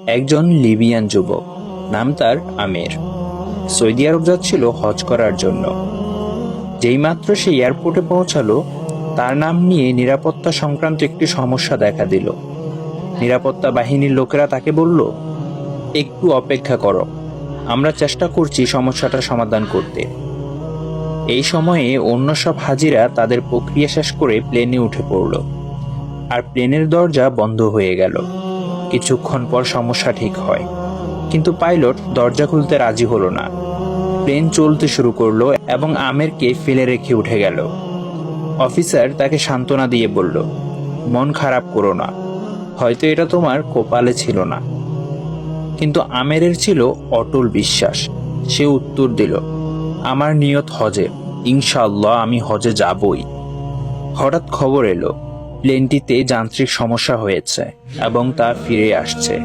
একজন লিবিয়ান যুবক, নাম তার আমির, সৌদি আরব যাচ্ছিল হজ করার জন্য। যেইমাত্র সে এয়ারপোর্টে পৌঁছালো, তার নাম নিয়ে নিরাপত্তা সংক্রান্ত একটি সমস্যা দেখা দিল। নিরাপত্তা বাহিনীর লোকেরা তাকে বলল, একটু অপেক্ষা করো, আমরা চেষ্টা করছি সমস্যাটা সমাধান করতে। এই সময়ে অন্য সব হাজিরা তাদের প্রক্রিয়া শেষ করে প্লেনে উঠে পড়ল, আর প্লেনের দরজা বন্ধ হয়ে গেল। কিছুক্ষণ পর সমস্যা ঠিক হয়, কিন্তু পাইলট দরজা খুলতে রাজি হলো না। প্লেন চলতে শুরু করলো এবং আমেরকে ফেলে রেখে উঠে গেল। অফিসার তাকে সান্ত্বনা দিয়ে বলল, মন খারাপ করো না, হয়তো এটা তোমার কপালে ছিল না। কিন্তু আমেরের ছিল অটল বিশ্বাস। সে উত্তর দিল, আমার নিয়ত হজে, ইনশাআল্লাহ আমি হজে যাবই। হঠাৎ খবর এলো, প্লেনটিতে যান্ত্রিক সমস্যা হয়েছে এবং তা ফিরে আসছে।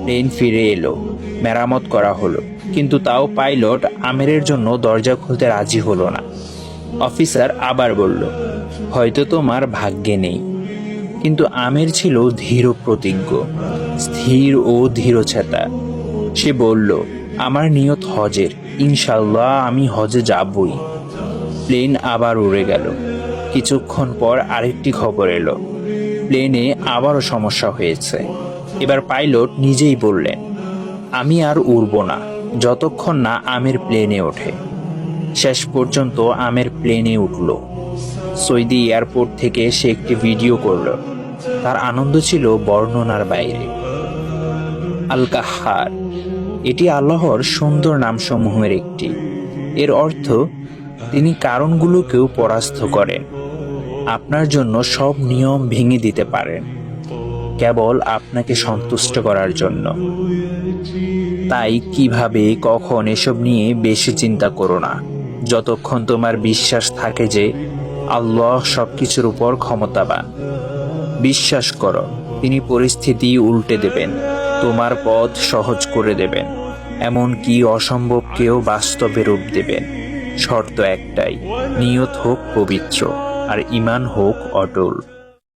প্লেন ফিরে এলো, মেরামত করা হলো, কিন্তু তাও পাইলট আমেরের জন্য দরজা খুলতে রাজি হলো না। অফিসার আবার বলল, হয়তো তোমার ভাগ্যে নেই। কিন্তু আমের ছিল ধীর প্রতিজ্ঞ, স্থির ও ধীরচেতা। সে বলল, আমার নিয়ত হজের, ইনশাআল্লাহ আমি হজে যাবই। প্লেন আবার উড়ে গেল। কিছুক্ষণ পর আরেকটি খবর এলো, প্লেনে আবারও সমস্যা হয়েছে। এবার পাইলট নিজেই বললেন, আমি আর উড়ব না যতক্ষণ না আমের প্লেনে ওঠে। শেষ পর্যন্ত আমের প্লেনে উঠল। সৌদি এয়ারপোর্ট থেকে সে একটি ভিডিও করল। তার আনন্দ ছিল বর্ণনার বাইরে। আল কাহ্হার, এটি আল্লাহর সুন্দর নামসমূহের একটি। এর অর্থ, তিনি কারণগুলোকেও পরাস্ত করেন। আপনার জন্য সব নিয়ম ভেঙে দিতে পারেন, কেবল আপনাকে সন্তুষ্ট করার জন্য। তাই কিভাবে কখন এসব নিয়ে বেশি চিন্তা করো না, যতক্ষণ তোমার বিশ্বাস থাকে যে আল্লাহ সবকিছুর উপর ক্ষমতাবান। বিশ্বাস করো, তিনি পরিস্থিতি উল্টে দেবেন, তোমার পথ সহজ করে দেবেন, এমনকি অসম্ভবকেও বাস্তবে রূপ দেবেন। শর্ত একটাই, নিয়ত হোক পবিত্র আর ঈমান হোক অটল।